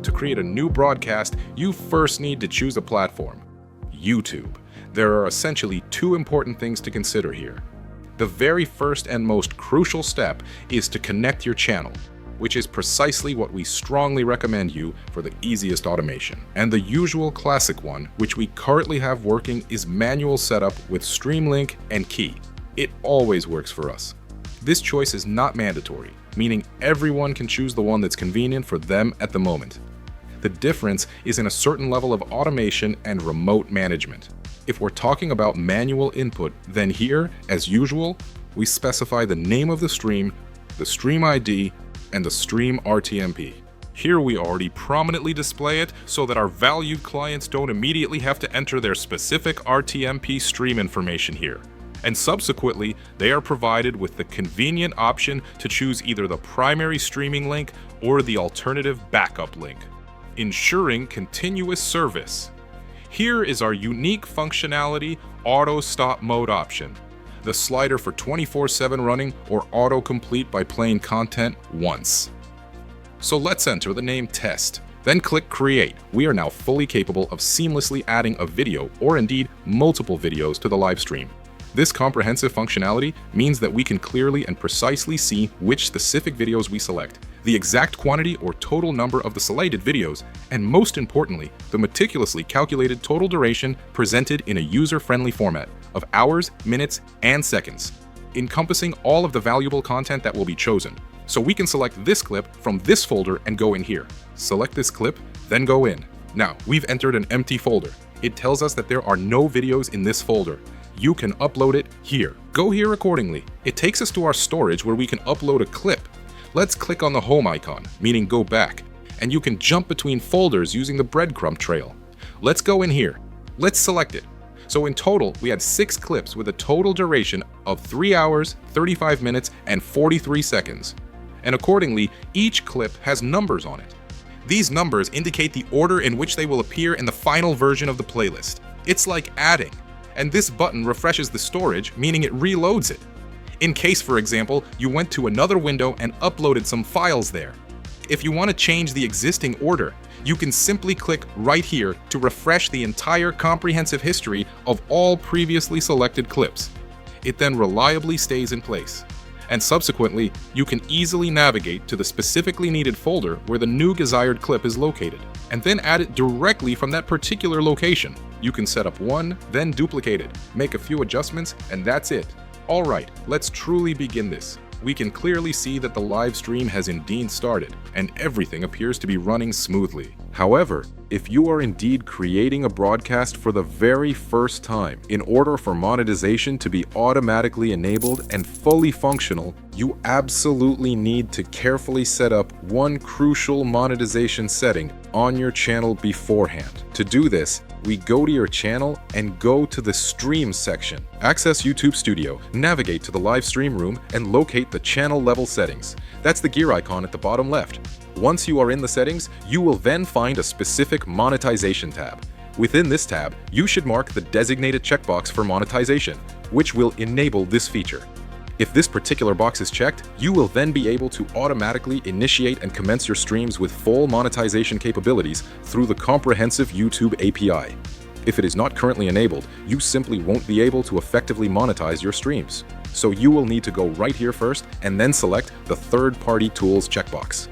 To create a new broadcast, you first need to choose a platform. YouTube. There are essentially two important things to consider here. The very first and most crucial step is to connect your channel, which is precisely what we strongly recommend you for the easiest automation. And the usual classic one, which we currently have working, is manual setup with Streamlink and Key. It always works for us. This choice is not mandatory, meaning everyone can choose the one that's convenient for them at the moment. The difference is in a certain level of automation and remote management. If we're talking about manual input, then here, as usual, we specify the name of the stream ID, and the stream RTMP. Here we already prominently display it so that our valued clients don't immediately have to enter their specific RTMP stream information here. And subsequently, they are provided with the convenient option to choose either the primary streaming link or the alternative backup link, ensuring continuous service. Here is our unique functionality auto stop mode option, the slider for 24/7 running or autocomplete by playing content once. So let's enter the name test, then click create. We are now fully capable of seamlessly adding a video or indeed multiple videos to the live stream. This comprehensive functionality means that we can clearly and precisely see which specific videos we select, the exact quantity or total number of the selected videos, and most importantly, the meticulously calculated total duration presented in a user-friendly format of hours, minutes, and seconds, encompassing all of the valuable content that will be chosen. So we can select this clip from this folder and go in here. Select this clip, then go in. Now, we've entered an empty folder. It tells us that there are no videos in this folder. You can upload it here. Go here accordingly. It takes us to our storage where we can upload a clip. Let's click on the home icon, meaning go back, and you can jump between folders using the breadcrumb trail. Let's go in here. Let's select it. So in total, we had 6 clips with a total duration of 3 hours, 35 minutes, and 43 seconds. And accordingly, each clip has numbers on it. These numbers indicate the order in which they will appear in the final version of the playlist. It's like adding. And this button refreshes the storage, meaning it reloads it. In case, for example, you went to another window and uploaded some files there. If you want to change the existing order, you can simply click right here to refresh the entire comprehensive history of all previously selected clips. It then reliably stays in place. And subsequently, you can easily navigate to the specifically needed folder where the new desired clip is located, and then add it directly from that particular location. You can set up one, then duplicate it, make a few adjustments, and that's it. Alright, let's truly begin this. We can clearly see that the live stream has indeed started, and everything appears to be running smoothly. However, if you are indeed creating a broadcast for the very first time, in order for monetization to be automatically enabled and fully functional, you absolutely need to carefully set up one crucial monetization setting on your channel beforehand. To do this, we go to your channel and go to the Stream section. Access YouTube Studio, navigate to the live stream room, and locate the channel level settings. That's the gear icon at the bottom left. Once you are in the settings, you will then find a specific monetization tab. Within this tab, you should mark the designated checkbox for monetization, which will enable this feature. If this particular box is checked, you will then be able to automatically initiate and commence your streams with full monetization capabilities through the comprehensive YouTube API. If it is not currently enabled, you simply won't be able to effectively monetize your streams. So you will need to go right here first and then select the third-party tools checkbox.